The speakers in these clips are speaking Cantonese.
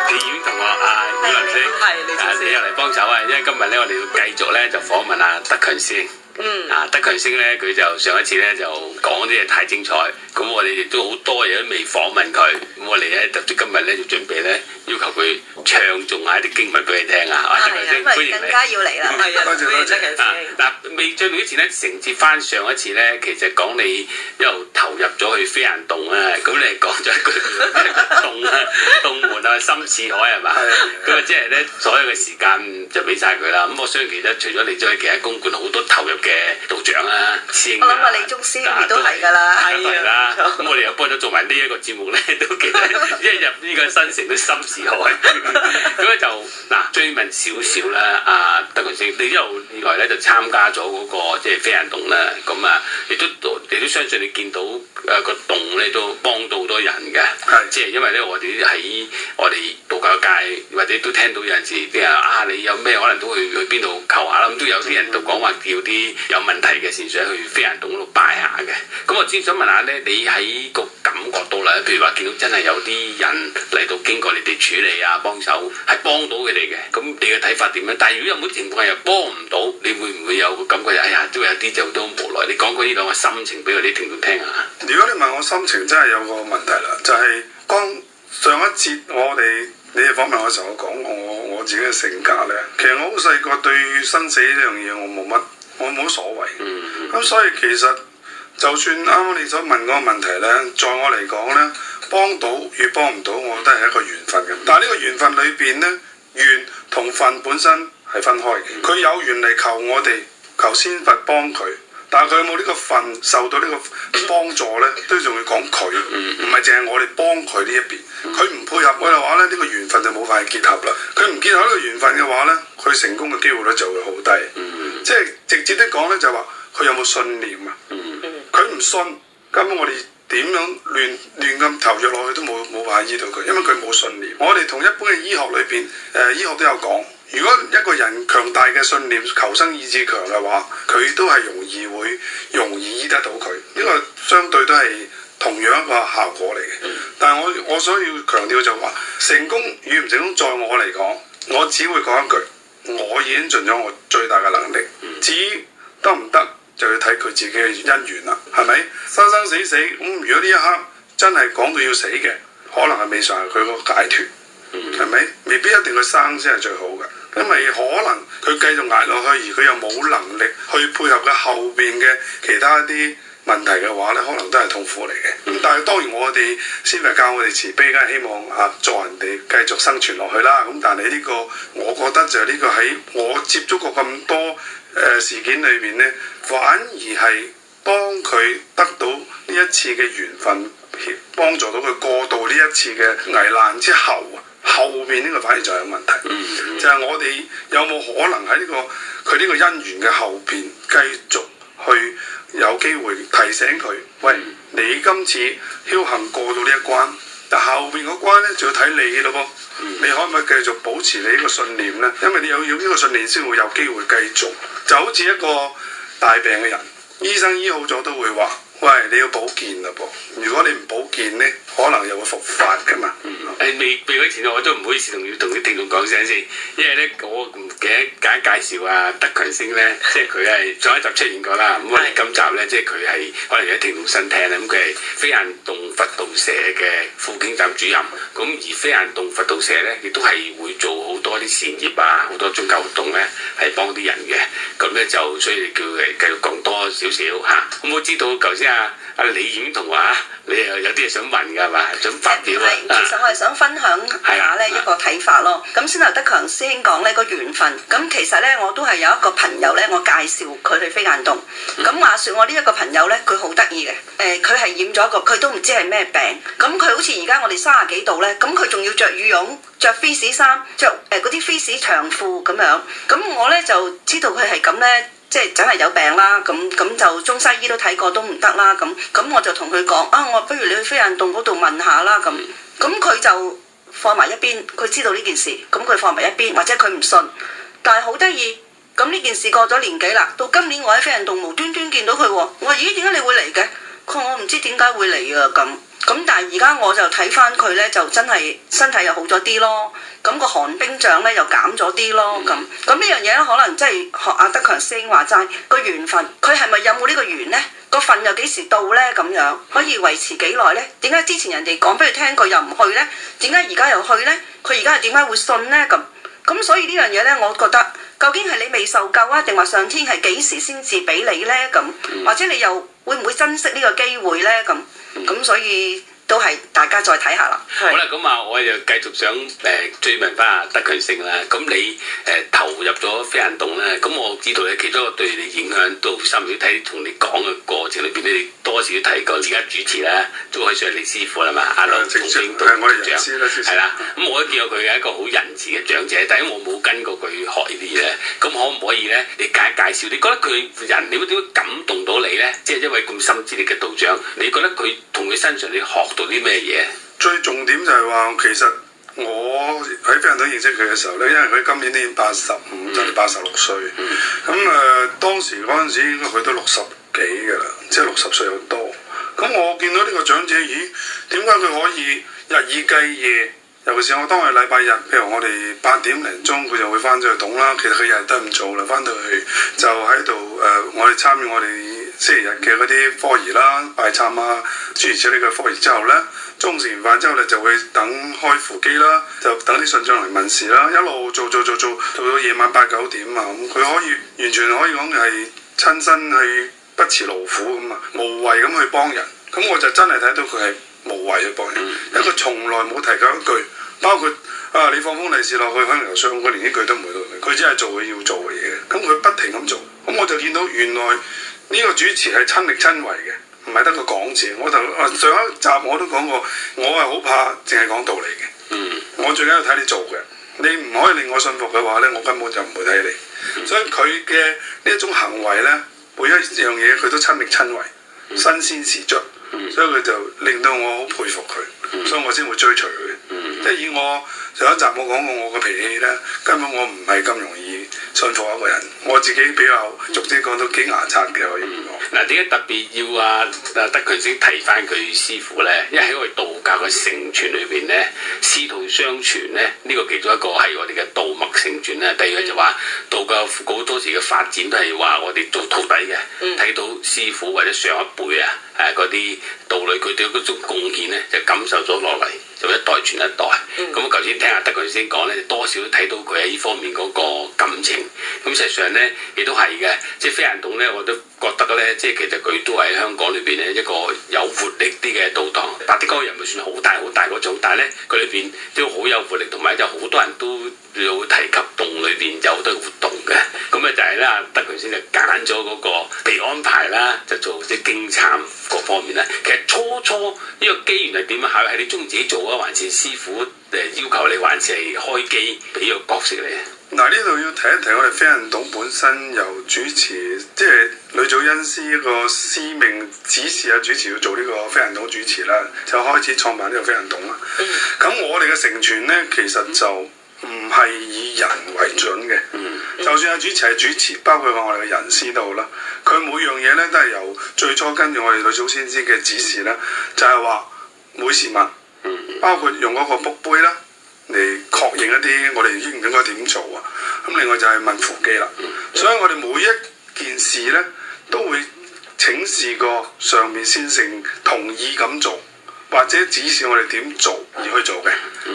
你已經同我小林師，你又嚟幫手啊！因為今日咧，我哋要繼續咧就訪問阿德強師兄。德強師兄咧，佢就上一次咧就講啲嘢太精彩，咁我哋亦都好多嘢都未訪問佢，咁我哋咧特別今日咧就準備咧要求佢唱誦下啲經文俾你聽啊！德強師兄，歡迎你，更加要嚟啦！多謝多謝。嗱，未進之前咧，承接翻上一次咧，其實講你一路投入咗去飛人洞啊，咁你講咗一句洞啊，洞門啊，深似海係嘛？咁啊，即係咧所有嘅時間就俾晒佢啦。咁我相信其實除咗你之外，其他公館好多投入嘅道長啊、師兄啊，我諗啊，李宗師亦都係㗎啦，係啦。咁我哋又幫咗做埋呢一個節目咧，都記得一入呢個新城都深似海。咁咧就嗱追問少少啦，阿德強師兄，你一路以來咧就參加咗嗰個即係飛人洞啦。咁啊，亦都相信你見到個洞咧都幫到好多人嘅，即係因為咧我哋喺我哋道教界或者都聽到有陣時啲人你有咩可能都會去邊度求下啦，咁都有啲人都講話叫啲有問題嘅善長去飛人洞嗰度拜下嘅。咁我只想問下咧，你喺個感覺到啦，譬如話見到真係有啲人嚟到經過你哋處理啊幫手，係幫到佢哋嘅，咁你嘅睇法點樣？但係如果有冇情況又幫唔到，你會唔會有個感覺都有啲就都無奈？你講過呢兩個心情俾我哋聽眾聽下。如果你問我心情，真係有個問題啦，就係上一節你哋訪問我嘅時候，我講我自己嘅性格咧，其實我好細個對生死呢樣嘢我冇乜所謂。咁所以其實就算啱啱你所問嗰個問題咧，在我嚟講咧，幫到與幫唔到，我覺得係一個緣分嘅。但係呢個緣分裏邊咧，緣同份本身係分開嘅。佢有緣嚟求我哋，求仙佛幫佢。但係佢有冇呢個份受到呢個幫助咧，都仲要講佢，唔係淨係我哋幫佢呢一邊。佢唔配合我嘅話咧，呢個緣分就冇法結合啦。佢唔結合呢個緣分嘅話咧，佢成功嘅機會率就會好低。即係直接啲講咧，就係話佢有冇信念啊？佢唔信，根本我哋點樣亂咁投入落去都冇法醫到佢，因為佢冇信念。我哋同一般嘅醫學裏邊，醫學都有講。如果一個人強大嘅信念、求生意志強嘅話，佢都係容易醫得到佢。呢個相對都係同樣一個效果嚟嘅。但係我所要強調就話，成功與唔成功，在我嚟講，我只會講一句：我已經盡咗我最大嘅能力。至於得唔得，就要睇佢自己嘅因緣啦。係咪？生生死死咁，如果呢一刻真係講到要死嘅，可能係未嘗係佢個解脫。係咪？未必一定佢生先係最好嘅，因為可能佢繼續捱落去，而佢又冇能力去配合佢後邊嘅其他一啲問題嘅話咧，可能都係痛苦嚟嘅。但係當然我哋先係教我哋慈悲，梗係希望助人哋繼續生存落去啦。咁但係呢個，我覺得就係呢個喺我接觸過咁多事件裏邊咧，反而係幫佢得到呢一次嘅緣分，幫助到佢過渡呢一次嘅危難之後邊呢個反而就有問題。就係我哋有冇可能喺佢呢個姻緣嘅後邊繼續去有機會提醒佢，喂，你今次僥倖過到呢一關，但後邊嗰關咧就要睇你咯噃。你可唔可以繼續保持你呢個信念咧？因為你有呢個信念先會有機會繼續。就好似一個大病嘅人，醫生醫好咗都會話，喂，你要保健啦噃。如果你唔保健咧，可能又會復發噶嘛。未嗰前我都唔好意思同啲聽眾講聲先，因為咧我唔記得介紹德強師兄咧，即係佢係上一集出現過啦。咁我哋今集咧，即係佢係可能有啲聽眾新聽啦。咁佢係飛人洞佛道社嘅副經站主任。咁而飛人洞佛道社咧，亦都係會做好多啲善業啊，好多宗教活動咧，係幫啲人嘅。咁咧就所以叫佢繼續講多少少嚇。咁我知道頭先阿李婉彤話你又有啲嘢想問㗎係嘛？想發表啊？其實我係想分享下咧一個睇法咯。咁先頭德強師兄講呢個緣分。咁其實咧我都係有一個朋友咧，我介紹佢去飛雁洞。咁話說我呢一個朋友咧，佢好得意嘅。佢係染咗一個，佢都唔知係咩病。咁佢好似而家我哋30幾度咧，咁佢仲要着羽絨、着 face 衫、着嗰啲 face 長褲咁樣。咁我咧就知道佢係咁咧。即係真係有病啦，咁就中西醫都睇過都唔得啦，咁我就同佢講我不如你去飛雁洞嗰度問下啦，咁佢就放埋一邊，佢知道呢件事，咁佢放埋一邊，或者佢唔信，但係好得意，咁呢件事過咗年幾啦，到今年我喺飛雁洞無端端見到佢喎，我話咦點解你會嚟嘅？佢話我唔知點解會嚟啊咁。咁但係而家我就睇翻佢咧，就真係身體又好咗啲咯。咁個寒冰掌咧又減咗啲咯。咁呢樣嘢咧，可能真係學阿德強師兄話齋個緣分，佢係咪有冇呢個緣咧？個份又幾時到咧？咁樣可以維持幾耐咧？點解之前人哋講俾佢聽，佢又唔去咧？點解而家又去咧？佢而家係點解會信咧？咁所以呢樣嘢咧，我覺得究竟係你未受夠啊，定話上天係幾時先至俾你咧？咁或者你又會唔會珍惜呢個機會咧？咁所以都係大家再睇下啦。好啦，咁啊，我就繼續想追問翻阿德強師兄啦。咁你投入咗飛行動咧，咁我知道咧，其中一個對你影響都好深。要睇同你講嘅過程裏邊，你多少提過而家主持啦，都可以上嚟師傅啦嘛。阿梁崇英道長係啦。咁我都見過佢係一個好仁慈嘅長者，但係我冇跟過佢學呢啲嘢咧。咁可唔可以咧？你介紹，你覺得佢人點會感動到你咧？即係一位咁深資歷嘅道長，你覺得佢同佢身上你學到啲咩嘢？最重點就係話，其實我喺飛行隊認識佢嘅時候咧，因為佢今年已經85就係86歲。咁當時嗰陣時應該佢都60幾㗎啦，即係60歲又多。咁我見到呢個長者，咦？點解佢可以日以繼夜？尤其是我當係禮拜日，譬如我哋8點零鐘，佢就會翻咗去董啦。其實佢日日都唔做啦，翻到去就喺度我哋參與我哋星期日嘅嗰啲科儀啦、拜懺啊，諸如此類嘅科儀之後咧，中午食完飯之後咧就會等開扶機啦，就等啲信長嚟問事啦，一路做到夜晚8、9點啊，咁佢可以完全可以講係親身去不辭勞苦咁啊，無謂咁去幫人。咁我就真係睇到佢係無謂去幫人，因為佢從來冇提及一句，包括你放封利是落去，可能由上個年紀佢都唔會到佢，只係做佢要做嘅嘢。咁佢不停咁做，咁我就見到原來呢個主持係親力親為嘅，唔係得個講字。我上一集我都講過，我係好怕淨係講道理嘅。我最緊要睇你做嘅，你唔可以令我信服嘅話咧，我根本就唔會睇你。所以佢嘅呢一種行為咧，每一樣嘢佢都親力親為，新鮮事出。所以佢就令到我好佩服佢，所以我先會追隨佢。即係以我上一集我講過我個脾氣咧，根本我唔係咁容易信服一個人。我自己比較俗啲講都幾牙刷嘅，可以講。嗱，點解特別要德強先提翻佢師傅咧？因為喺我哋道教嘅承傳裏邊咧，師徒相傳咧，呢個其中一個係我哋嘅道脈承傳啦。第二個就話道教好多時嘅發展都係話我哋做徒弟嘅，睇到師傅或者上一輩啊。嗰啲道侶佢對嗰種貢獻咧，就感受咗落嚟，就一代傳一代。咁我頭先聽阿德強先講咧，多少都睇到佢喺呢方面嗰個感情。咁實際上咧，亦都係嘅。即係飛行洞咧，我都覺得咧，即係其實佢都係香港裏邊咧一個有活力啲嘅道堂。白迪高又唔算好大嗰種，但係咧佢裏邊都好有活力，同埋就好多人都有提及洞裏邊有好多活動嘅。咁啊就係啦，德強先就揀咗嗰個被安排啦，就做即係經參各方面咧。其實初呢個機緣係點啊？係你中意自己做啊，還是師傅要求你，還是係開機俾個角色你？嗱，呢度要提一提，我哋飛行洞本身由主持，即係呂祖恩師一個司命指示主持要做呢個飛行洞主持啦，就開始創辦呢個飛行洞啦。咁我哋嘅承傳咧，其實就唔係以人為準嘅。就算主持係主持，包括我哋嘅人師都好啦，佢每樣嘢咧都係由最初跟住我哋呂祖先師嘅指示咧，就係話每事問，包括用嗰個卜杯啦，嚟確認一啲我哋應唔應該點做啊。咁另外就係問扶機啦。所以我哋每一件事咧都會請示過上面先生同意咁做，或者指示我哋點做而去做嘅。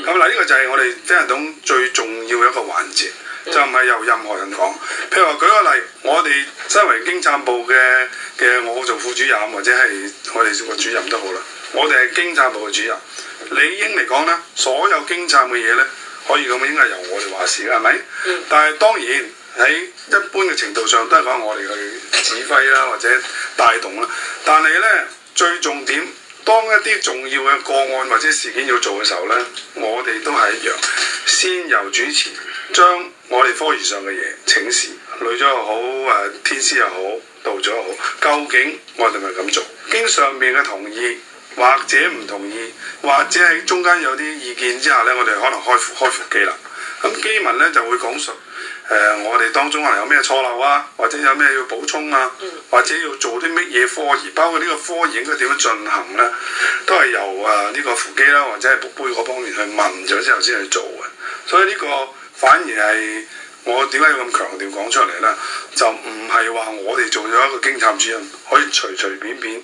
咁嗱，呢個就係我哋飛行洞最重要嘅一個環節，就唔係由任何人講。譬如話舉個例，我哋身為經參部嘅我做副主任，或者係我哋做個主任都好啦。我哋係經參部嘅主任，理應嚟講咧，所有經參嘅嘢咧，可以咁應該係由我哋話事嘅，係咪？但係當然喺一般嘅程度上都係講我哋去指揮啦，或者帶動啦。但係咧，最重點，當一啲重要嘅個案或者事件要做嘅時候咧，我哋都係一樣，先由主持將我哋科儀上嘅嘢請示，女咗又好，天師又好，道咗又好，究竟我哋咪咁做？經上面嘅同意，或者唔同意，或者喺中間有啲意見之下咧，我哋可能開扶機啦。咁基民咧就會講述我哋當中可能有咩錯漏啊，或者有咩要補充啊，或者要做啲乜嘢科研，包括呢個科研應該點樣進行咧，都係由呢個扶基啦或者係卜杯嗰方面去問咗之後先去做嘅。所以呢個反而係我點解要咁強調講出嚟咧？就唔係話我哋做咗一個經探主任可以隨隨便便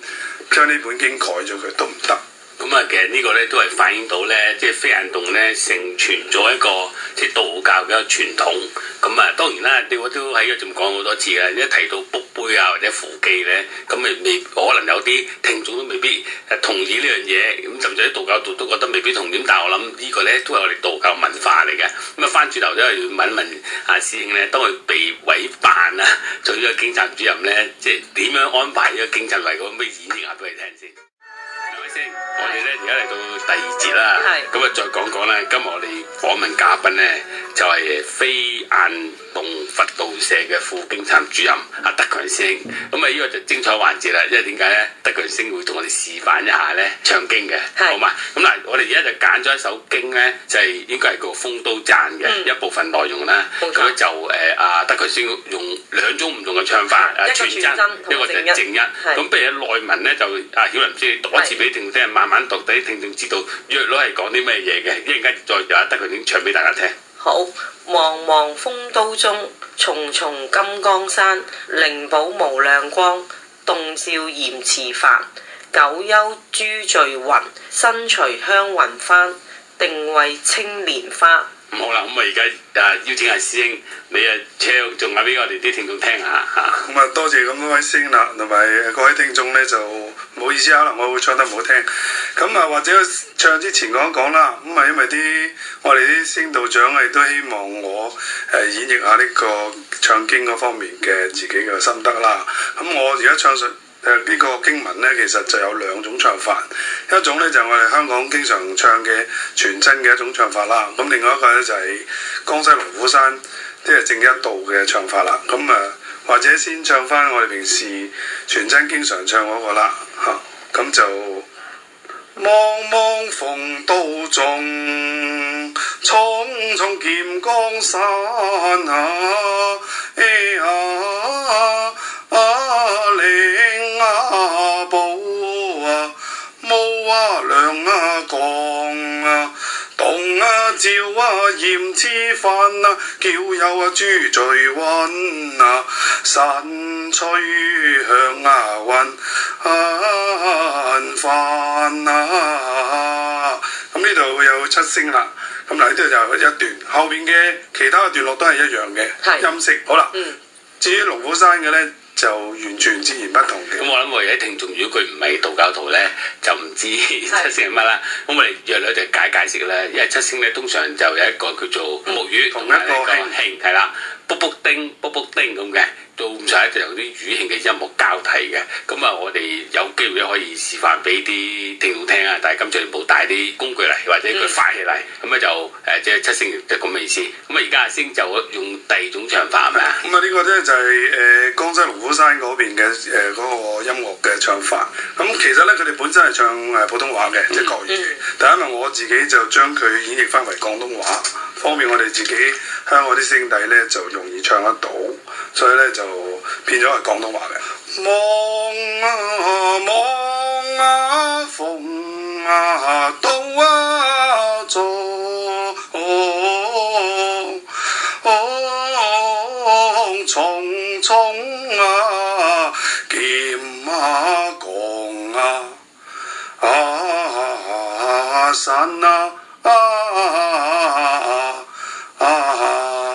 將呢本經改咗佢都唔得。咁啊，其實呢個咧都係反映到咧，即係飛雁洞咧承傳咗一個即係道教嘅一個傳統。咁啊，當然啦，我都喺度仲講好多次啦。一提到卜杯啊或者扶基咧，咁未可能有啲聽眾都未必同意呢樣嘢。咁甚至喺道教度都覺得未必同意。但係我諗呢個咧都係我哋道教文化嚟嘅。咁啊，翻轉頭都係要問一問阿師兄咧，當佢被委辦啊做呢個經鎮主任咧，即係點樣安排呢個經鎮位？可唔可以演繹下俾你聽先？我哋咧而家嚟到第二節啦，咁啊再講講啦。今日我哋訪問嘉賓咧就係飛雁洞佛道社嘅副經參主任阿德強師兄。咁啊呢個就精彩環節啦，因為點解咧？德強師兄會同我哋示範一下咧唱經嘅，好嘛？咁嗱，我哋而家就揀咗一首經咧，就係應該係叫《豐都讚》嘅一部分內容啦。咁就阿德強師兄用2種唔同嘅唱法，傳真，一個就係正一。咁譬如內文咧就阿曉林師兄讀一次俾聽眾聽，慢慢讀，俾聽眾知道約佬係講啲咩嘢嘅。一陣間再由阿德強師兄唱俾大家聽。好，茫茫豐都中，重重金剛山，靈寶無量光，洞照嚴池梵。九幽諸聚雲，身隨香雲幡，定慧青蓮花。好啦，咁啊而家邀請阿師兄，你唱仲下俾我哋啲聽眾聽下嚇。咁啊多謝咁多位師兄啦，同埋各位聽眾咧就唔好意思，可能我會唱得唔好聽。咁啊或者唱之前講一講啦。咁啊因為我哋啲師兄道長亦都希望我演繹下呢個唱經嗰方面嘅自己嘅心得啦。咁我而家唱述呢個經文咧，其實就有2種唱法，一種咧就係我哋香港經常唱嘅傳真嘅一種唱法啦。咁另外一個咧就係江西龍虎山即係正一道嘅唱法啦。咁或者先唱翻我哋平時傳真經常唱嗰個啦嚇。咁就茫茫豐都中，重重劍江山靈寶無量光，洞照嚴池梵，憍幽諸聚雲，身隨香雲幡。咁呢度有7聲啦。咁嗱呢度就一段，後邊嘅其他嘅段落都係一樣嘅音色。好啦，至於龍虎山嘅咧，就完全截然不同嘅。咁我諗我哋啲聽眾如果佢唔係道教徒咧，就唔知7聲係乜啦。咁我哋約略就解釋啦。因為7聲咧通常就有一個叫做木魚同埋一個磬，係啦，卜卜丁卜卜丁咁嘅。到咁上下就有啲語磬嘅音樂交替嘅。咁啊，我哋有機會可以示範俾啲聽眾聽啊。但係今次冇帶啲工具嚟，或者佢快起嚟，咁咧就即係7聲就咁嘅意思。咁啊，而家阿星就用第2種唱法係咪啊？咁啊，呢個咧就係江西龍虎山嗰邊嘅嗰個音樂嘅唱法。咁其實咧，佢哋本身係唱普通話嘅，即係國語。但係因為我自己就將佢演繹翻為廣東話，方便我哋自己香港啲兄弟咧就容易唱得到，所以咧就變咗係廣東話嘅。望啊豐都中，重重劍江山靈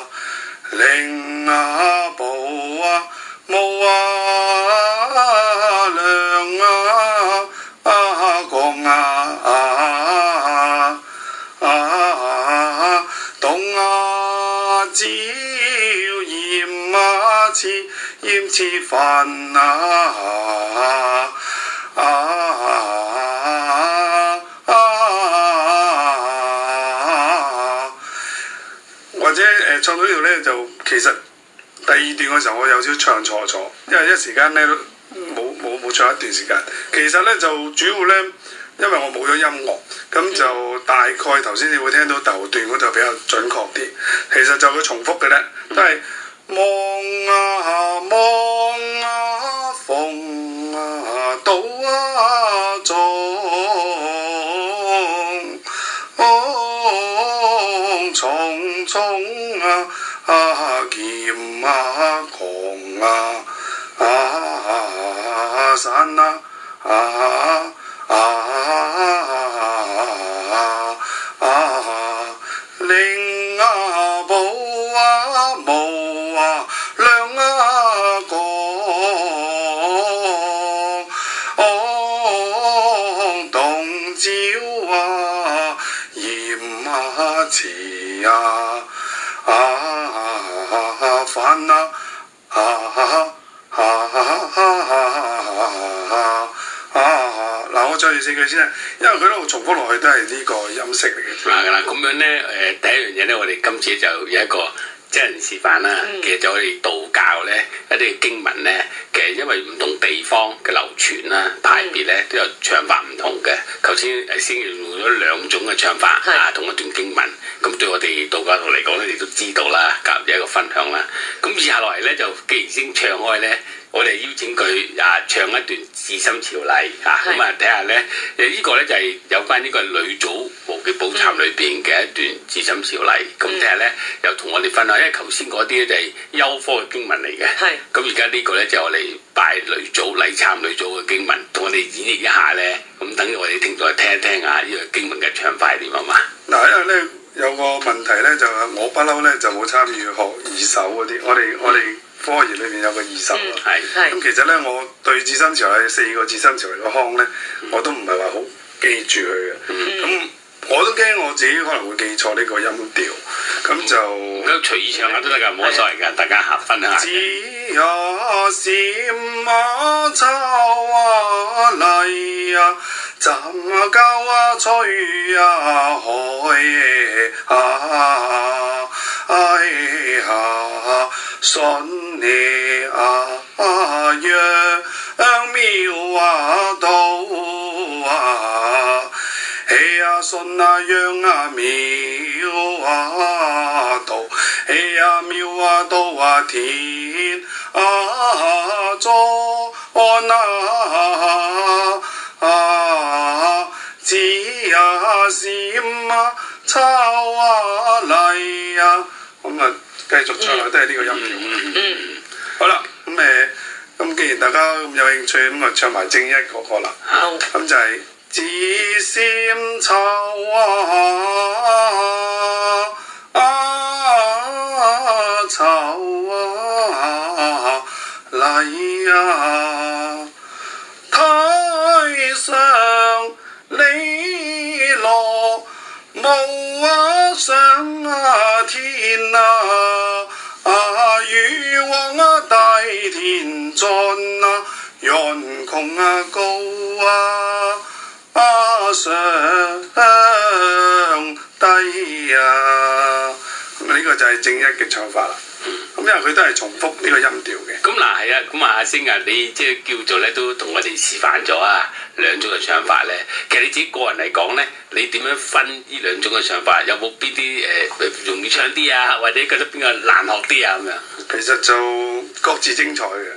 寶無量光，洞照嚴池梵或者唱到呢度咧，就其實第2段嘅時候，我有少少唱錯咗，因為一時間咧冇唱一段時間。其實咧就主要咧因為我冇咗音樂，咁就大概頭先你會聽到頭段嗰度比較準確啲。其實就會重複嘅咧，都係望啊望啊鳳啊到啊中，重重劍啊狂啊山令寶霧亮光，洞照嚴池翻嗱，我再嚟四句先，因為佢一路重複落去都係呢個音色嚟嘅。嗱，咁樣咧，第一樣嘢咧，我哋今次就有一個真人示範啦。其實就我哋道教咧一啲經文咧，其實因為唔同地方嘅流傳啦、派別咧都有唱法唔同嘅。頭先先用咗兩種嘅唱法同一段經文，咁對我哋道教徒嚟講咧，你都知道啦，夾入一個分享啦。咁以下落嚟咧，就既然先唱開咧。我哋邀請佢唱一段《至心潮麗》咁睇下咧，呢個咧就係有關呢個呂祖無極寶懺裏邊嘅一段《至心潮麗》。咁睇下咧，又同我哋分享，因為頭先嗰啲咧就係幽科嘅經文嚟嘅。咁而家呢個咧就我哋拜呂祖禮懺呂祖嘅經文，同我哋演繹一下咧。咁等我哋聽眾聽一聽下呢個經文嘅唱法係點啊嘛。嗱，因為咧有個問題咧，就係我不嬲咧就冇參與學二手嗰啲，我哋。科研裏面有個二手咁其實咧，我對至心潮麗4個至心潮麗嘅腔咧，我都唔係話好記住佢嘅。咁我都驚我自己可能會記錯呢個音調，咁就咁隨意唱下都得㗎，冇乜所謂㗎，大家分享下。只呀閃啊秋啊麗啊，浸啊交啊吹啊海信你讓妙道信讓妙道妙道天作安只閃秋麗咁繼續唱落都係呢個音調。好啦，咁既然大家咁有興趣，咁就唱埋正一嗰個啦。咁就係至心秋麗太上你落霧上天雨往大田盡人窮高上低咁呢個就係正一嘅唱法啦。咁因為佢都係重複呢個音調嘅。咁係啊，咁阿星啊，你即係叫做咧都同我哋示範咗兩種嘅唱法咧。其實你自己個人嚟講咧，你點樣分呢兩種嘅唱法？有冇邊啲容易唱啲或者覺得邊個難學啲咁樣？其實就各自精彩嘅。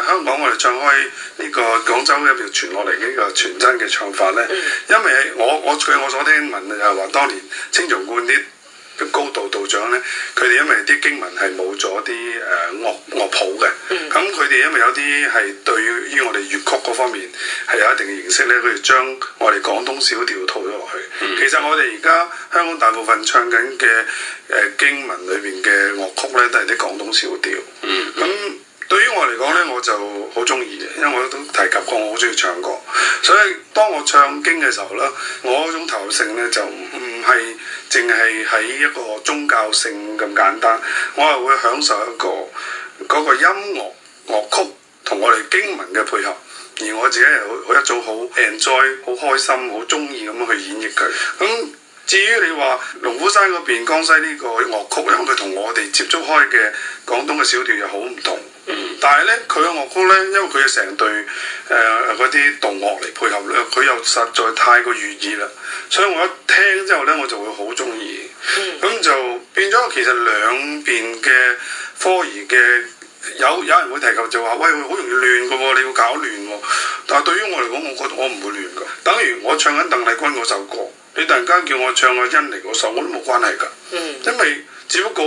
香港我哋唱開呢個廣州入邊傳落嚟呢個傳真嘅唱法咧，因為據我所聽聞就係話當年青松觀啲高道道長咧，佢哋因為啲經文係冇咗啲樂譜嘅，咁佢哋因為有啲係對於我哋粵曲嗰方面係有一定嘅認識咧，佢哋將我哋廣東小調套咗落去。其實我哋而家香港大部分唱緊嘅經文裏邊嘅樂曲咧，都係啲廣東小調。咁對於我嚟講咧，我就好中意嘅，因為我都提及過，我好中意唱歌。所以當我唱經嘅時候咧，我嗰種投入性咧就唔係淨係喺一個宗教性咁簡單，我係會享受嗰個音樂樂曲同我哋經文嘅配合，而我自己係一種好 enjoy、好開心、好中意咁樣去演繹佢。咁至於你話龍虎山嗰邊江西呢個樂曲，因為佢同我哋接觸開嘅廣東嘅小調又好唔同。但係咧，佢嘅樂曲咧，因為佢係成隊嗰啲動樂嚟配合咧，佢又實在太過寓意啦，所以我一聽之後咧，我就會好中意。咁就變咗其實兩邊嘅科儀嘅有人會提及就話：喂，好容易亂嘅喎，你要搞亂喎。但係對於我嚟講，我覺得我唔會亂㗎。等於我唱緊鄧麗君嗰首歌，你突然間叫我唱個甄妮嗰首，我都冇關係㗎。因為只不過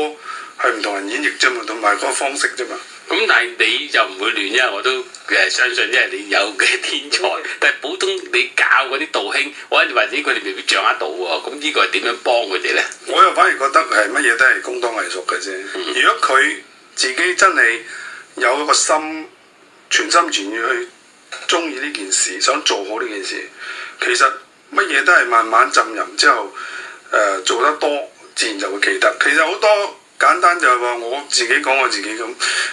係唔同人演繹啫嘛，同埋嗰個方式啫嘛。咁但係你就唔會亂，因為我都相信，因為你有嘅天才。但係普通你教嗰啲道兄，或者佢哋未必掌握到喎。咁呢個係點樣幫佢哋咧？我又反而覺得係乜嘢都係工當藝術嘅啫。如果佢自己真係有一個心，全心全意去中意呢件事，想做好呢件事，其實乜嘢都係慢慢浸淫之後，做得多，自然就會記得。其實好多。簡單就係話我自己講我自己咁，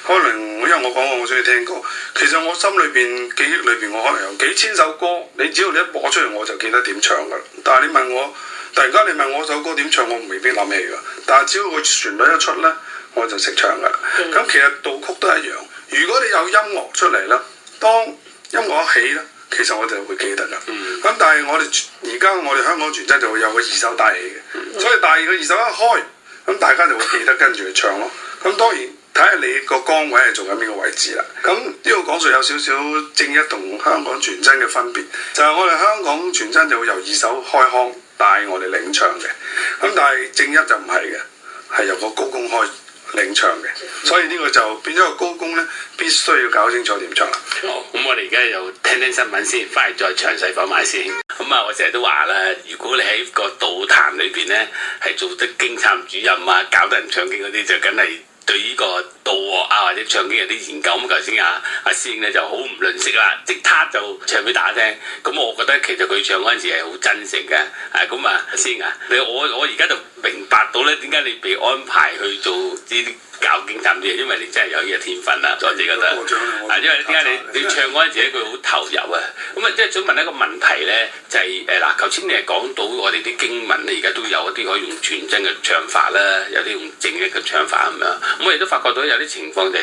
可能因為我講我中意聽歌，其實我心裏邊記憶裏邊我可能有幾千首歌，你只要你一播出嚟我就記得點唱噶啦。但係你問我，突然間你問我首歌點唱，我未必諗起噶。但係只要個旋律一出咧，我就識唱噶啦。咁其實道曲都一樣，如果你有音樂出嚟啦，當音樂一起咧，其實我就會記得噶。咁但係我哋而家我哋香港傳真就會有個二手帶起嘅，所以第二個二手一開。咁大家就會記得跟住去唱咯。咁當然睇下你個崗位係做緊邊個位置啦。咁呢個講述有少少正一同香港傳真嘅分別，就係我哋香港傳真就會由二手開腔帶我哋領唱嘅。咁但係正一就唔係嘅，係由個高工開領唱嘅。所以呢個就變咗個高工咧，必須要搞清楚點唱啦。好，咁我哋而家又聽聽新聞先，翻嚟再詳細講埋先。咁啊，我成日都話啦，如果你喺個道壇裏邊咧，係做得經參主任啊，搞得人唱經嗰啲，就梗係對呢個道樂啊或者唱經有啲研究。咁頭先阿師兄咧就好唔吝嗇啦，即刻就唱俾大家聽。咁我覺得其實佢唱嗰陣時係好真誠嘅。咁啊，師兄啊，我而家就明白到咧點解你被安排去做呢啲搞經參啲嘢，因為你真係有呢個天分啦，我自己覺得。因為點解你唱嗰陣時咧，佢好投入啊。咁啊，即係想問一個問題咧，就係嗱，頭先你係講到我哋啲經文咧，而家都有一啲可以用傳真嘅唱法啦，有啲用正一嘅唱法咁樣。咁我亦都發覺到有啲情況就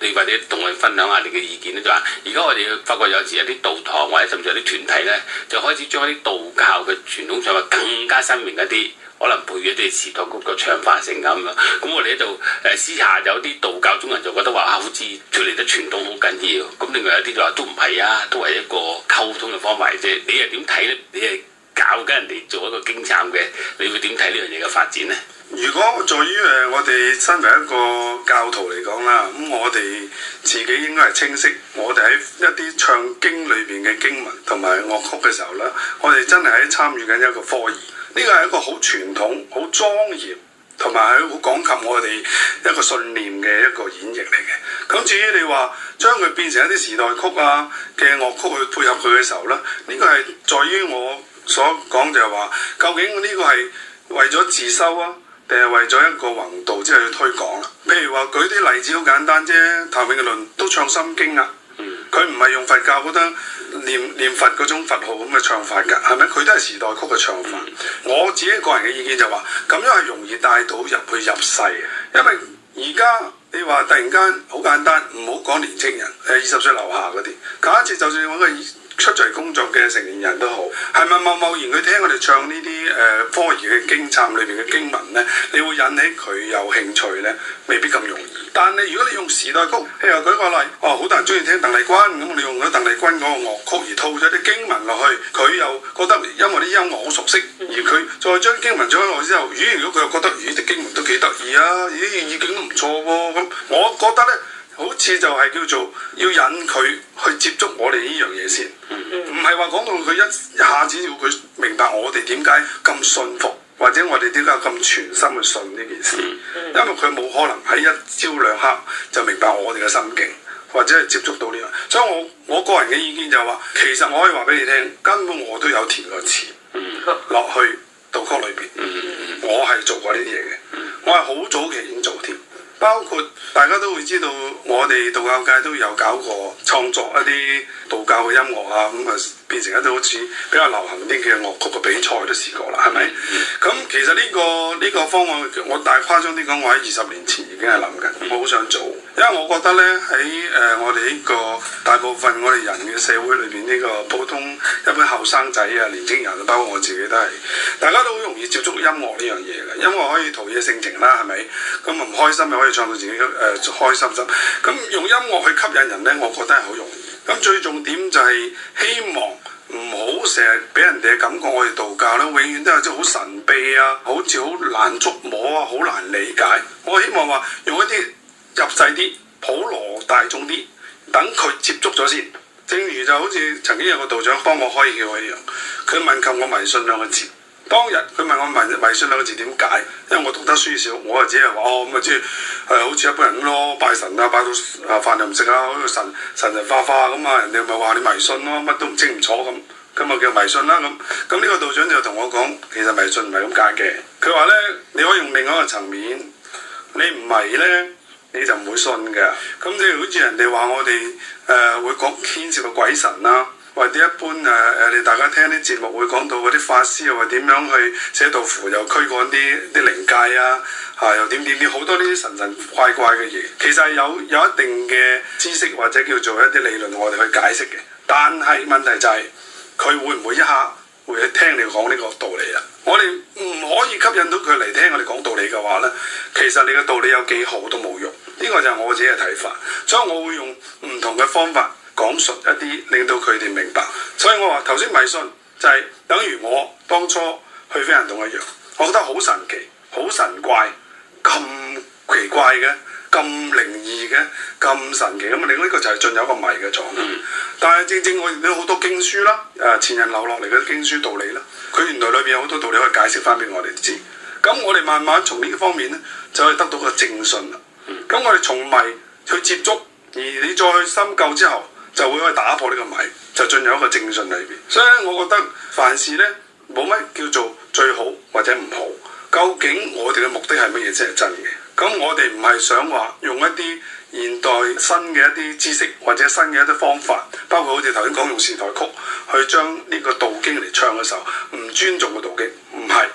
你或者同我哋分享下你嘅意見咧，就話而家我哋發覺有時有啲道堂或者甚至有啲團體咧，就開始將一啲道教嘅傳統唱法更加新穎一啲。可能配一啲時代曲嘅唱法性咁樣，咁我哋喺度私下有啲道教中人就覺得話好似脫離得傳統好緊要，咁另外有啲就話都唔係啊，都係一個溝通嘅方法啫。你又點睇咧？你係教緊人哋做一個經參嘅，你會點睇呢樣嘢嘅發展咧？如果在於我哋身為一個教徒嚟講啦，咁我哋自己應該係清晰，我哋喺一啲唱經裏邊嘅經文同埋樂曲嘅時候咧，我哋真係喺參與緊一個科儀。呢個係一個好傳統、好莊嚴，同埋係好講及我哋一個信念嘅一個演繹嚟嘅。咁至於你話將佢變成一啲時代曲啊嘅樂曲去配合佢嘅時候咧，呢個係在於我所講就係話，究竟呢個係為咗自修啊，定係為咗一個弘道之後去推廣啦？譬如話舉啲例子好簡單啫，譚詠麟都唱心經啊。佢唔係用佛教覺得念佛嗰種佛號咁嘅唱法㗎，係咪？佢都係時代曲嘅唱法。我自己個人嘅意見就話，咁樣係容易帶到入世嘅，因為而家你話突然間好簡單，唔好講年青人，20歲樓下嗰啲，假設就算揾個出嚟工作嘅成年人都好，係咪貿然佢聽我哋唱呢啲科儀嘅經參裏邊嘅經文咧，你會引起佢有興趣咧？未必咁容易。但係如果你用時代曲，譬如舉個例，好多人中意聽鄧麗君，咁你用咗鄧麗君嗰個樂曲而套咗啲經文落去，佢又覺得因為啲音樂好熟悉，而佢再將經文唱落去之後，如果佢又覺得啲經文都幾得意啊，意境都唔錯喎，咁我覺得咧，好似就係叫做要引佢去接觸我哋呢樣嘢先，唔係話講到佢一下子要佢明白我哋點解咁信服。或者我哋點解咁全心去信呢件事？因為佢冇可能喺一朝兩刻就明白我哋嘅心境，或者係接觸到呢樣。所以我個人嘅意見就係話，其實我可以話俾你聽，根本我都有填過詞落去道曲裏邊，我係做過呢啲嘢嘅，我係好早期已經做添。包括大家都會知道，我哋道教界都有搞過創作一啲道教嘅音樂啊，咁啊變成一啲好似比較流行啲嘅樂曲嘅比賽都試過啦，係咪？咁其實呢個方案，我大誇張啲講，我喺20年前已經係諗緊，我好想做，因為我覺得呢，喺我哋呢個大部分我哋人嘅社會裏邊，呢個普通一般後生仔啊、年青人，包括我自己都係，大家都好容易接觸音樂呢樣嘢嘅。音樂可以陶冶性情啦，係咪？咁唔開心又可以唱到自己開心心。咁用音樂去吸引人呢，我覺得係好容易。咁最重點就係希望唔好成日俾人哋嘅感覺，我哋道教咧永遠都係即係好神秘啊，好似好難捉摸啊，好難理解。我希望話用一啲入世啲、普羅大眾啲，等佢接觸咗先。正如就好似曾經有個道長幫我開竅一樣，佢問及我迷信兩個字。當日佢問我迷信兩個字點解，因為我讀得書少，我就只係話咁啊，即係好似一般人咁咯，拜神啊，拜到飯又唔食啊，好似神化化咁啊，人哋咪話你迷信咯，乜都唔清唔楚咁，咁咪叫迷信啦咁。咁呢個道長就同我講，其實迷信唔係咁解嘅。佢話咧，你可以用另外一個層面，你唔迷咧，你就唔會信嘅。咁即係好似人哋話我哋會講牽涉到鬼神啦。或者一般你大家聽啲節目會講到嗰啲法師又話點樣去寫道符，又驅趕啲靈界啊，又點好多呢啲神怪嘅嘢。其實係有一定嘅知識或者叫做一啲理論我哋去解釋嘅。但係問題就係佢會唔會一下會去聽你講呢個道理啊？我哋唔可以吸引到佢嚟聽我哋講道理嘅話呢，其實你嘅道理有幾好都冇用。呢個就係我自己嘅睇法，所以我會用唔同嘅方法講述一啲令到佢哋明白，所以我話頭先迷信就係等於我當初去飛行洞一樣，我覺得好神奇、好神怪、咁奇怪嘅、咁靈異嘅、咁神奇咁啊！你呢個就係進入一個迷嘅狀態。但係正我哋都好多經書啦，前人留落嚟嘅經書道理啦，佢原來裏邊有好多道理可以解釋翻俾我哋知。咁我哋慢慢從呢方面咧，就可以得到個正信啦。咁我哋從迷去接觸，而你再去深究之後，就會可以打破呢個迷，就進入一個正信裏邊。所以咧，我覺得凡事咧冇乜叫做最好或者唔好，究竟我哋嘅目的係乜嘢先係真嘅？咁我哋唔係想話用一啲現代新嘅一啲知識或者新嘅一啲方法，包括好似頭先講用時代曲去將呢個道經嚟唱嘅時候，唔尊重個道經，唔係。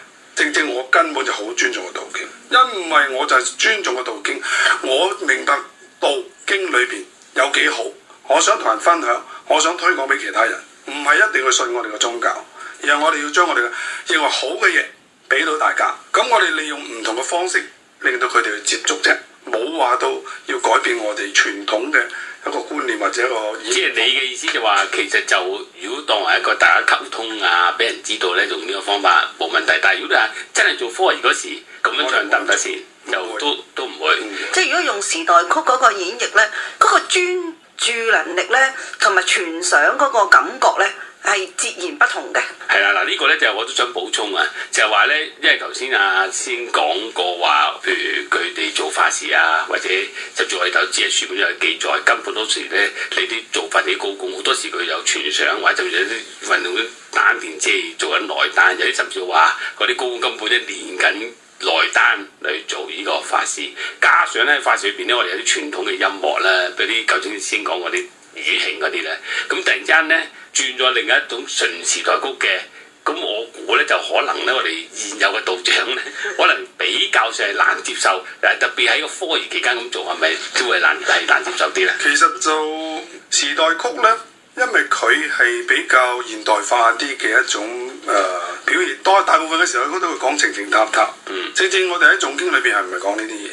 正我根本就好尊重個道經，因為我就係尊重個道經，我明白道經裏邊有幾好。我想同人分享，我想推廣俾其他人，唔係一定要信我哋嘅宗教，而係我哋要將我哋嘅認為好嘅嘢俾到大家。咁我哋利用唔同嘅方式，令到佢哋去接觸啫，冇話到要改變我哋傳統嘅一個觀念或者一個。即係你嘅意思就話，其實就如果當為一個大家溝通啊，俾人知道咧，用呢個方法冇問題。但係如果你話真係做科儀嗰時咁樣唱得唔得先？就都唔會。即係如果用時代曲嗰個演繹咧，嗰個專注能力咧，同埋傳想嗰個感覺咧，係截然不同嘅。係啦，嗱呢個咧就我都想補充啊，就係話咧，因為頭先先講過話，譬如佢哋做法事啊，或者甚至我哋投資嘅書本有記載，根本多時咧，你啲做法啲高工好多時佢有傳想，或者有啲運動啲丹田即係做緊內丹，有啲甚至話嗰啲高工根本咧練緊內丹嚟做呢個法事，加上咧法事裏邊咧，我哋有啲傳統嘅音樂啦，比啲頭先講嗰啲語慶嗰啲咧，咁突然之間咧轉咗另一種純時代曲嘅，咁我估咧就可能咧我哋現有嘅道長咧，可能比較上係難接受，特別喺個科儀期間咁做，係咪都係難接受啲咧？其實就時代曲咧，因為佢係比較現代化啲嘅一種表現，大部分嘅時候佢都會講情情塔塔。正我哋喺誦經裏邊係唔係講呢啲嘢？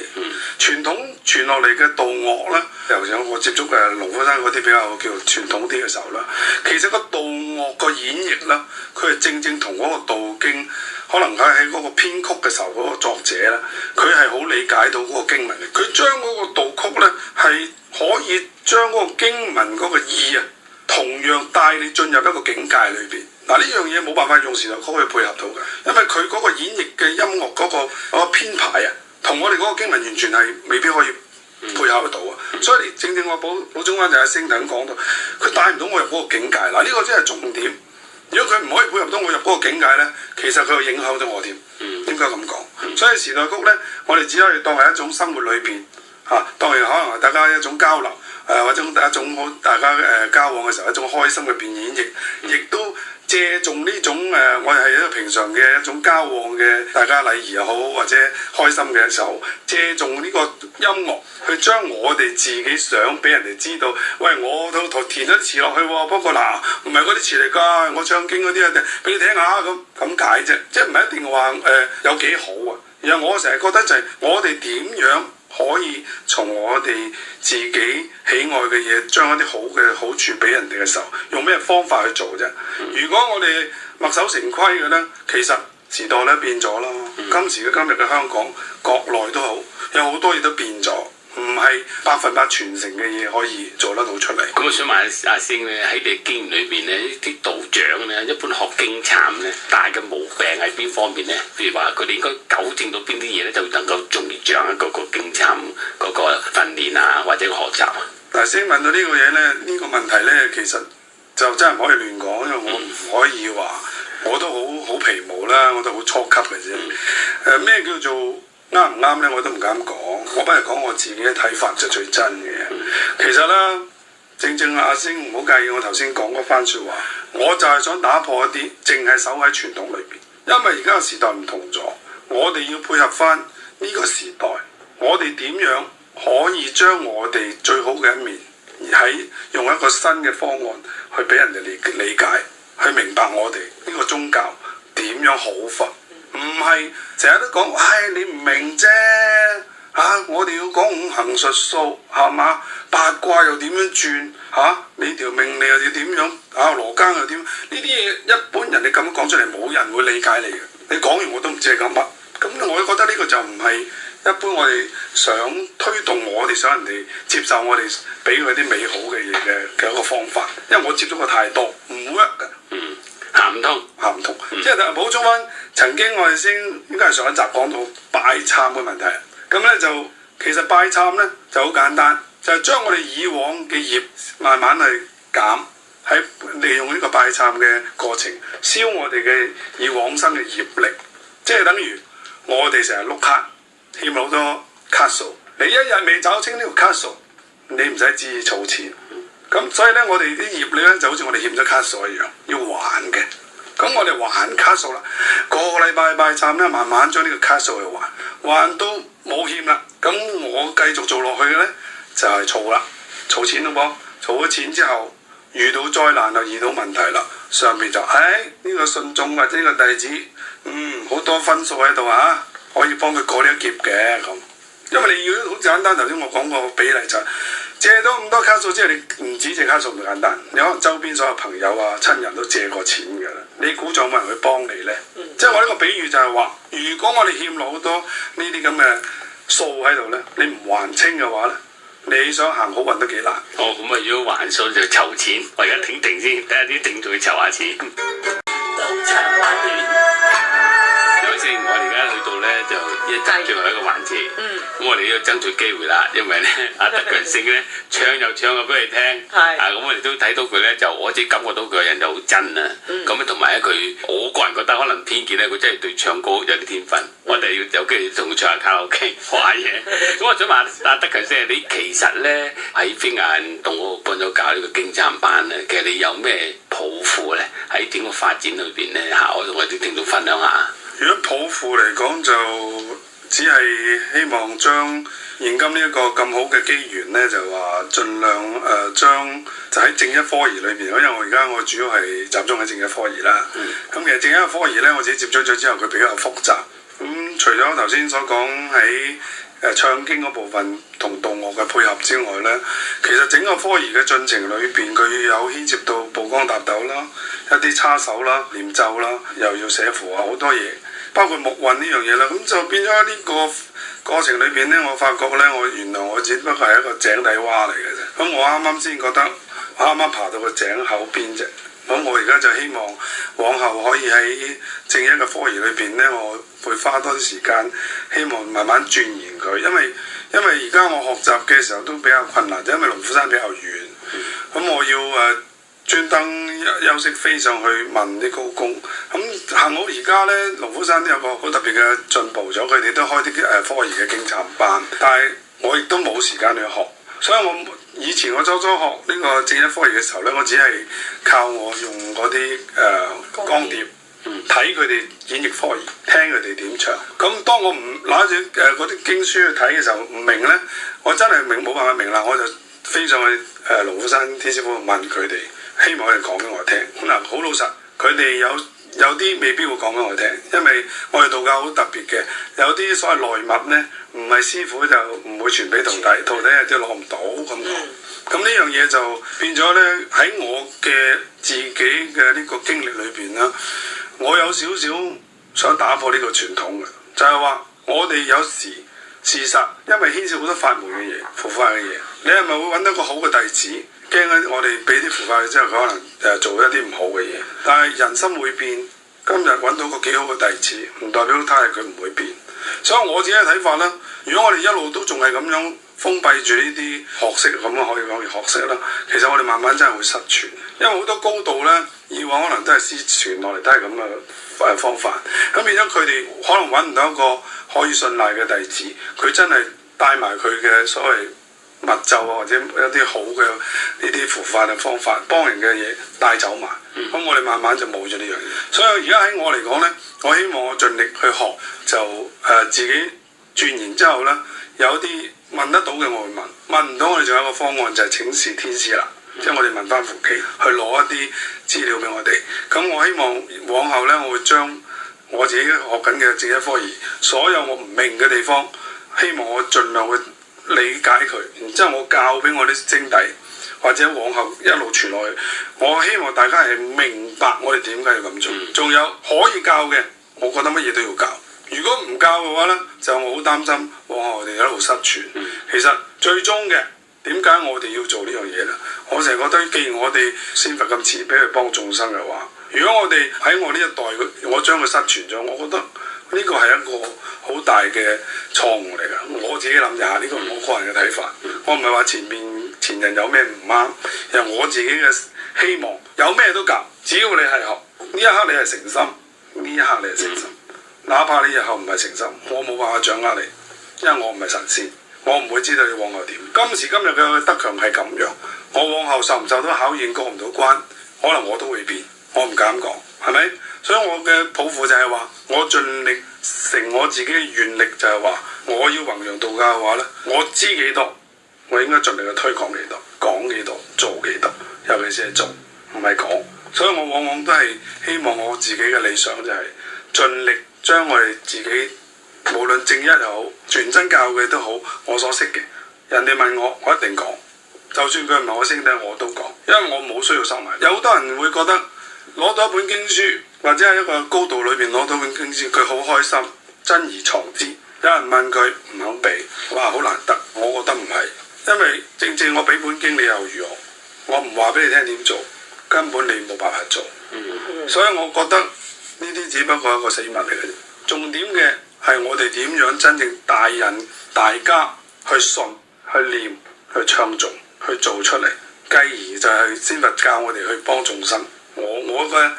傳統傳落嚟嘅道樂咧，尤其我接觸嘅龍虎山嗰啲比較叫傳統啲嘅時候啦，其實個道樂個演繹啦，佢係正同嗰個道經，可能佢喺嗰個編曲嘅時候嗰個作者咧，佢係好理解到嗰個經文嘅，佢將嗰個道曲咧係可以將嗰個經文嗰個意啊，同樣帶你進入一個境界裏邊。嗱，呢樣嘢冇辦法用時代曲去配合到嘅，因為佢嗰個演繹嘅音樂嗰個編排啊，同我哋嗰個經文完全係未必可以配合得到啊。所以正我補充翻就係星頭講到，佢帶唔到我入嗰個境界。嗱，呢個真係重點。如果佢唔可以配合到我入嗰個境界咧，其實佢會影響咗我添。應該咁講。所以時代曲咧，我哋只可以當係一種生活裏邊當然可能係大家一種交流，或者一種好大家交往嘅時候一種開心嘅演繹，亦都借重呢種我哋係一個平常嘅一種交往嘅大家禮儀又好，或者開心嘅時候，借重呢個音樂去將我哋自己想俾人哋知道，喂，我都填咗詞落去喎，不過嗱唔係嗰啲詞嚟㗎，我唱經嗰啲啊，俾你聽下咁解啫，即係唔係一定話有幾好啊。然後我成日覺得就係我哋點樣可以從我哋自己喜愛嘅嘢，將一啲好嘅好處俾人哋嘅時候，用咩方法去做啫？如果我哋墨守成規嘅呢，其實時代咧變咗啦。今時嘅今日嘅香港，國內都好，有好多嘢都變咗，唔係100%傳承嘅嘢可以做得到出嚟。咁我想問阿星咧，喺你經驗裏邊咧，啲道長咧，一般學經懺咧，大嘅毛病喺邊方面咧？譬如話佢哋應該糾正到邊啲嘢咧，就能夠容易掌握嗰個經懺嗰個訓練啊，或者個學習啊？但係先問到呢個嘢咧，呢個問題咧，其實就真係唔可以亂講，因為我唔可以話我都好皮毛啦，我都好初級嘅啫。咩叫做啱唔啱咧？我都唔敢講，我不如講我自己嘅睇法就最真嘅。其實咧，正阿星唔好介意我頭先講嗰番説話，我就係想打破一啲淨係守喺傳統裏邊，因為而家個時代唔同咗，我哋要配合翻呢個時代，我哋點樣可以將我哋最好嘅一面，用一個新嘅方案去俾人哋理解，去明白我哋呢個宗教點樣好法，唔係成日都講，唉，你唔明啫嚇，我哋要講五行術數係嘛，八卦又點樣轉嚇，你條命理又要點樣啊，羅庚又點？呢啲嘢一般人你咁樣講出嚟，冇人會理解你嘅。你講完我都唔知係講乜，咁我覺得呢個就唔係一般我哋想推動我哋想人哋接受我哋俾佢啲美好嘅嘢嘅一個方法，因為我接觸過太多唔 work 嘅，行唔通。即係補充翻，曾經我哋先應該係上一集講到拜懺嘅問題，咁咧就其實拜懺咧就好簡單，就係將我哋以往嘅業慢慢去減，喺利用呢個拜懺嘅過程，消我哋嘅以往生嘅業力，即係等於我哋成日碌卡欠好多卡數，你一日未找清呢條卡數，你唔使旨意儲錢。咁所以咧，我哋啲業力咧就好似我哋欠咗卡數一樣，要還嘅。咁我哋還卡數啦，個禮拜拜懺咧，慢慢將呢個卡數去還到冇欠啦。咁我繼續做落去嘅咧，就係儲啦，儲錢咯噃。儲咗錢之後，遇到災難就遇到問題啦，上邊就呢個信眾或者呢個弟子，好多分數喺度啊，可以幫佢過呢一劫嘅咁。因為你要好簡單，頭先我講個比例就係借咗咁多卡數之後，你唔止借卡數咁簡單，你可能周邊所有朋友啊、親人都借過錢㗎啦。你估仲有冇人去幫你呢？即係我呢個比喻就係話，如果我哋欠落好多呢啲咁嘅數喺度呢，你唔還清嘅話呢，你想行好運都幾難。哦，咁啊，如果還數就籌錢，我而家停停先，睇下啲聽眾去籌下錢。賭場玩完，有先，我哋而家去到咧就一集最後一個環節。咁我哋要爭取機會啦，因為咧阿德強星咧唱又唱咗俾你聽。咁我哋都睇到佢咧，就我自己感覺到佢個人就好真啊。咁同埋咧佢，我個人覺得可能偏見咧，佢真係對唱歌有啲天分。我哋要有機會同佢唱下卡拉 OK 學下嘢。咁我想問阿德強星，你其實咧喺飛亞運動嗰度幫咗搞呢個經懺班咧，其實你有咩抱負咧？喺整個發展裏邊咧嚇，我同我哋聽眾分享下。如果抱負嚟講，就只係希望將現今呢一個咁好嘅機緣咧，就話盡量將就喺正一科儀裏邊，因為我而家我主要係集中喺正一科儀啦。咁其實正一科儀咧，我自己接觸咗之後，佢比較複雜。除咗頭先所講喺唱經嗰部分同道樂嘅配合之外咧，其實整個科儀嘅進程裏邊，佢有牽涉到曝光搭斗啦、一啲叉手啦、念咒啦，又要寫符啊，好多嘢，包括木運呢樣嘢啦。咁就變咗呢個過程裏邊咧，我發覺咧，原來我只不過係一個井底蛙嚟嘅啫。咁我啱啱先覺得，啱啱爬到個井口邊啫。咁我而家就希望往後可以喺正一嘅科儀裏邊咧，我會花多啲時間，希望慢慢鑽研佢。因為而家我學習嘅時候都比較困難，就因為龍虎山比較遠。咁我要專登休息飛上去問啲高工。咁幸好而家咧，龍虎山都有個好特別嘅進步咗，佢哋都開啲科儀嘅經懺班，但係我亦都冇時間去學。所以我以前我初學呢個正一科儀嘅時候咧，我只係靠我用嗰啲光碟睇佢哋演繹科儀，聽佢哋點唱。咁當我唔攞住嗰啲經書去睇嘅時候，唔明咧，我真係冇辦法明啦，我就飛上去龍虎山天師傅問佢哋，希望佢哋講俾我聽。嗱，好老實，佢哋有啲未必會講俾我聽，因為我哋道教好特別嘅，有啲所謂內密咧，唔係師傅就唔會傳俾徒弟，徒弟有啲攞唔到咁講。咁呢樣嘢就變咗咧，喺我嘅自己嘅呢個經歷裏邊啦，我有少少想打破呢個傳統嘅，就係話我哋有時事實，因為牽涉好多法門嘅嘢、符法嘅嘢，你係咪會揾到個好嘅弟子？驚我哋俾啲符法之後，佢可能做一啲唔好嘅嘢。但係人心會變，今日揾到個幾好嘅弟子，唔代表他日佢唔會變。所以我自己嘅睇法啦，如果我哋一路都仲係咁樣封閉住呢啲學識，咁樣可以講學識啦，其實我哋慢慢真係會失傳。因為好多高度咧，以往可能都係師傳落嚟，都係咁嘅方法。咁變咗佢哋可能揾唔到一個可以信賴嘅弟子，佢真係帶埋佢嘅所謂密咒啊，或者一啲好嘅呢啲符法嘅方法，幫人嘅嘢帶走埋。咁我哋慢慢就冇咗呢樣嘢。所以而家喺我嚟講咧，我希望我盡力去學，就自己鑽研之後咧，有啲問得到嘅我會問，問唔到我哋仲有一個方案就係請示天師啦。即係我哋問翻扶乩去攞一啲資料俾我哋。咁我希望往後咧，我會將我自己學緊嘅正一科儀，所有我唔明嘅地方，希望我盡量去理解佢，然之後我教俾我啲兄弟，或者往後一路傳落去。我希望大家係明白我哋點解要咁做。仲有可以教嘅，我覺得乜嘢都要教。如果唔教嘅話咧，就我好擔心往後我哋一路失傳。其實最終嘅點解我哋要做呢樣嘢咧？我成日覺得，既然我哋先佛咁慈悲去幫眾生嘅話，如果我哋喺我呢一代，我將佢失傳咗，我覺得呢個係一個好大嘅錯誤嚟㗎。我自己諗下，呢個係我個人嘅睇法。我唔係話前人有咩唔啱，係我自己嘅希望。有咩都教，只要你係學，呢一刻你係誠心，呢一刻你係誠心。哪怕你日後唔係誠心，我冇辦法掌握你，因為我唔係神仙，我唔會知道你往後點。今時今日嘅德強係咁樣，我往後受唔受到考驗，過唔到關，可能我都會變，我唔敢講，係咪？所以我嘅抱負就係話，我盡力成我自己嘅願力，就係話，我要弘揚道教嘅話咧，我知幾多，我應該盡力去推廣幾多，講幾多，做幾多，尤其是係做，唔係講。所以我往往都係希望我自己嘅理想就係盡力將我哋自己，無論正一又好，全真教嘅都好，我所識嘅，人哋問我，我一定講。就算佢唔係我兄弟，我都講，因為我冇需要收埋。有好多人會覺得攞到一本經書，或者係一個高度裏邊攞到本經書，佢好開心，珍而藏之。有人問佢唔肯俾，哇，好難得。我覺得唔係，因為正正我俾本經你又如何？我唔話俾你聽點做，根本你冇辦法做。所以我覺得呢啲只不過係一個死物嚟嘅啫。重點嘅係我哋點樣真正帶引大家去信、去念、去唱誦、去做出嚟，繼而就係先佛教我哋去幫眾生。我嘅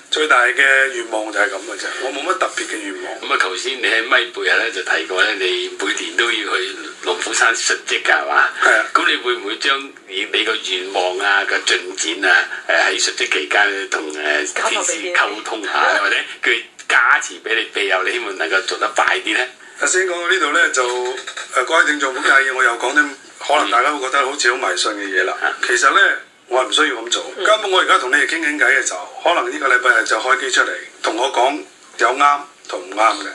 最大嘅願望就係咁嘅啫，我冇乜特別嘅願望。咁啊，頭先你喺咪背後咧就提過咧，你每年都要去龍虎山述職㗎，係嘛？係啊。咁你會唔會將你個願望啊、個進展啊，喺述職期間同天師溝通下，或者佢加持俾你庇佑，你希望能夠做得快啲咧？先講到呢度咧，就各位聽眾唔好介意，我又講啲可能大家會覺得好似好迷信嘅嘢啦。其實咧，我係唔需要咁做。根本我而家同你哋傾偈嘅時候，可能呢個禮拜日就開機出嚟，同我講有啱同唔啱嘅。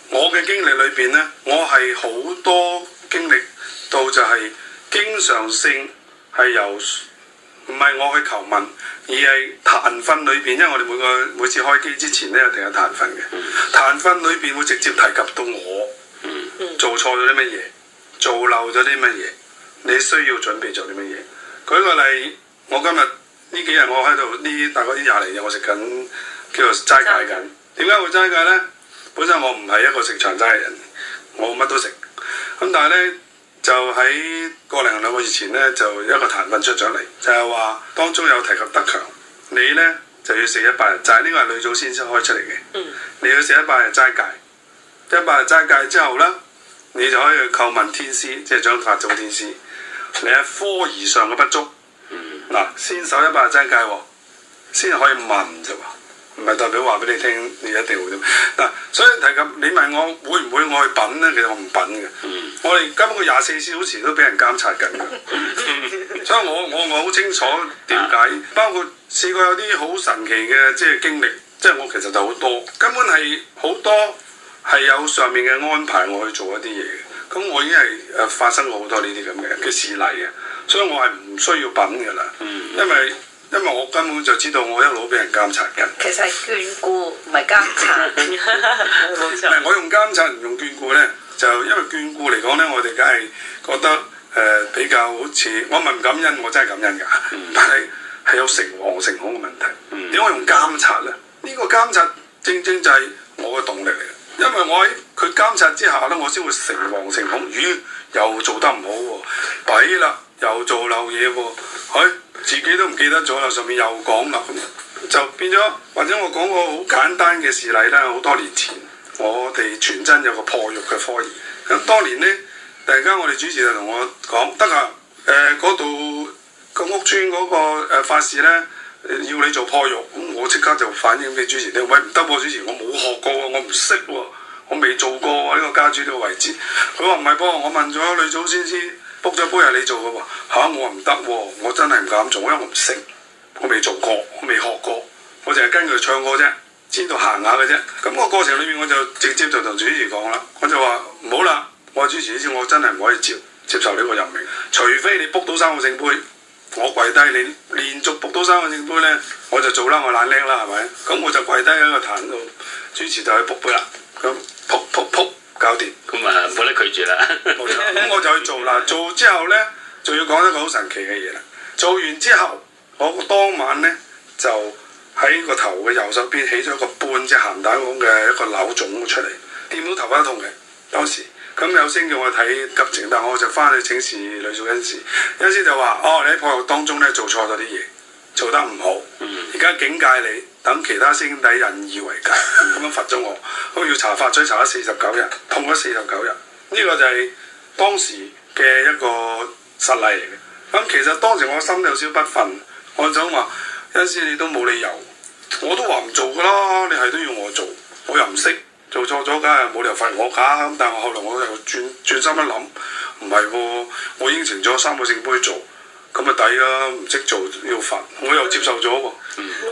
我嘅經歷裏邊咧，我係好多經歷到就係經常性係由唔係我去求問，而係壇訓裏邊，因為我哋每次開機之前咧，一定有壇訓嘅。壇訓裏邊會直接提及到我做錯咗啲乜嘢，做漏咗啲乜嘢，你需要準備做啲乜嘢。舉個例，我今日呢幾日我喺度呢大概呢20零日我食緊叫做齋戒緊。點解會齋戒呢？本身我唔係一個食長齋嘅人，我乜都食。咁但係呢，就喺個零兩個月前呢，就一個壇訓出咗嚟，就係話當中有提及德強，你呢就要食100日齋，呢個係女祖先開出嚟嘅。你要食100日齋戒，100日齋戒之後呢，你就可以去叩問天師，即係將法祖天師你喺科儀上嘅不足。嗱，先手180齋戒喎，先可以問啫喎。唔係代表話俾你聽，你一定會點嗱。所以提及你問我會唔會我去品咧，其實我唔品嘅。我哋根本個24小時都俾人監察緊嘅，所以我好清楚點解。包括試過有啲好神奇嘅即係經歷，即係我其實就好多，根本係好多係有上面嘅安排我去做一啲嘢嘅。咁我已經係發生過好多呢啲咁嘅事例嘅，所以我係唔需要品㗎啦，因為我根本就知道我一路俾人監察緊。其實係眷顧唔係監察。冇錯。我用監察唔用眷顧咧，就因為眷顧嚟講咧，我哋梗係覺得比較好似我問感恩，我真係感恩㗎，但係有誠惶誠恐嘅問題。點解用監察咧？呢個監察正正就係我嘅動力嚟嘅，因為我喺佢監察之下咧，我先會誠惶誠恐。咦，又做得唔好喎，弊啦，又做漏嘢喎，自己都唔記得咗啦，上面又講啦，咁就變咗。或者我講個好簡單嘅事例啦，好多年前我哋傳真有個破玉嘅科儀，咁當年呢，突然間我哋主持就同我講得啊，嗰度個屋村嗰個法事呢，要你做破玉，咁我即刻就反映俾主持聽，喂，唔得喎，主持我冇學過喎，我唔識喎，我未做過喎呢個家主呢個位置。佢話唔係噃，我問咗女祖先師。卜咗杯係你做嘅喎，我話唔得喎，我真係唔敢做，因為我唔識，我未做過，我未學過，我淨係跟佢唱歌啫，知道行下嘅啫。咁個過程裏面我就直接就同主持講啦，我就話唔好啦，我話主持呢次我真係唔可以接受呢個任命，除非你卜到3個聖杯，我跪低，你連續卜到3個聖杯呢，我就做啦，我懶叻啦，係咪？咁我就跪低喺個壇度，主持就去卜杯啦，咁卜。搞掂，咁啊冇得拒絕啦。冇錯，咁我就去做啦。做之後呢，仲要講一個好神奇嘅嘢啦。做完之後，我當晚呢，就喺個頭嘅右手邊起咗一個半隻鹹蛋黃嘅一個瘤腫出嚟，掂到頭都痛嘅當時。咁有聲叫我睇急症，但我就翻去請示女祖恩師，恩師就話：你喺破玉當中呢，做錯咗啲嘢，做得唔好。而家警戒你，等其他師兄弟引以為戒，咁樣罰咗我。我要查法水查咗49日，痛咗49日。呢個就係當時嘅一個實例嚟嘅。咁其實當時我心有少不忿，我想話：恩師你都冇理由，我都話唔做㗎啦，你係都要我做，我又唔識，做錯咗梗係冇理由罰我㗎。咁但係後來我又轉心一諗，唔係喎，我應承咗3個聖杯做。咁咪抵啦，唔識做要罰，我又接受咗喎。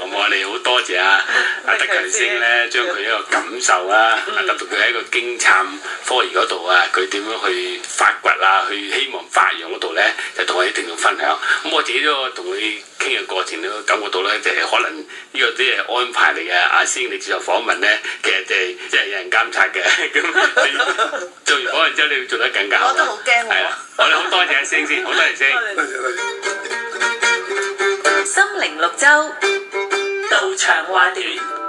我哋好多謝阿德強師咧，將佢一個感受啊，特別佢喺個經懺科儀嗰度啊，佢點樣去發掘啊，去希望發揚嗰度咧，就同我哋聽眾分享。咁我自己都同佢傾嘅過程都感覺到咧，就係可能呢個啲係安排嚟嘅。阿師兄你接受訪問咧，其實即係有人監察嘅。咁做完訪問之後，你要做得更加好。我都好驚喎。係啦，我哋好多謝阿師兄先，好多謝師兄。多謝。心靈綠洲，道長話短。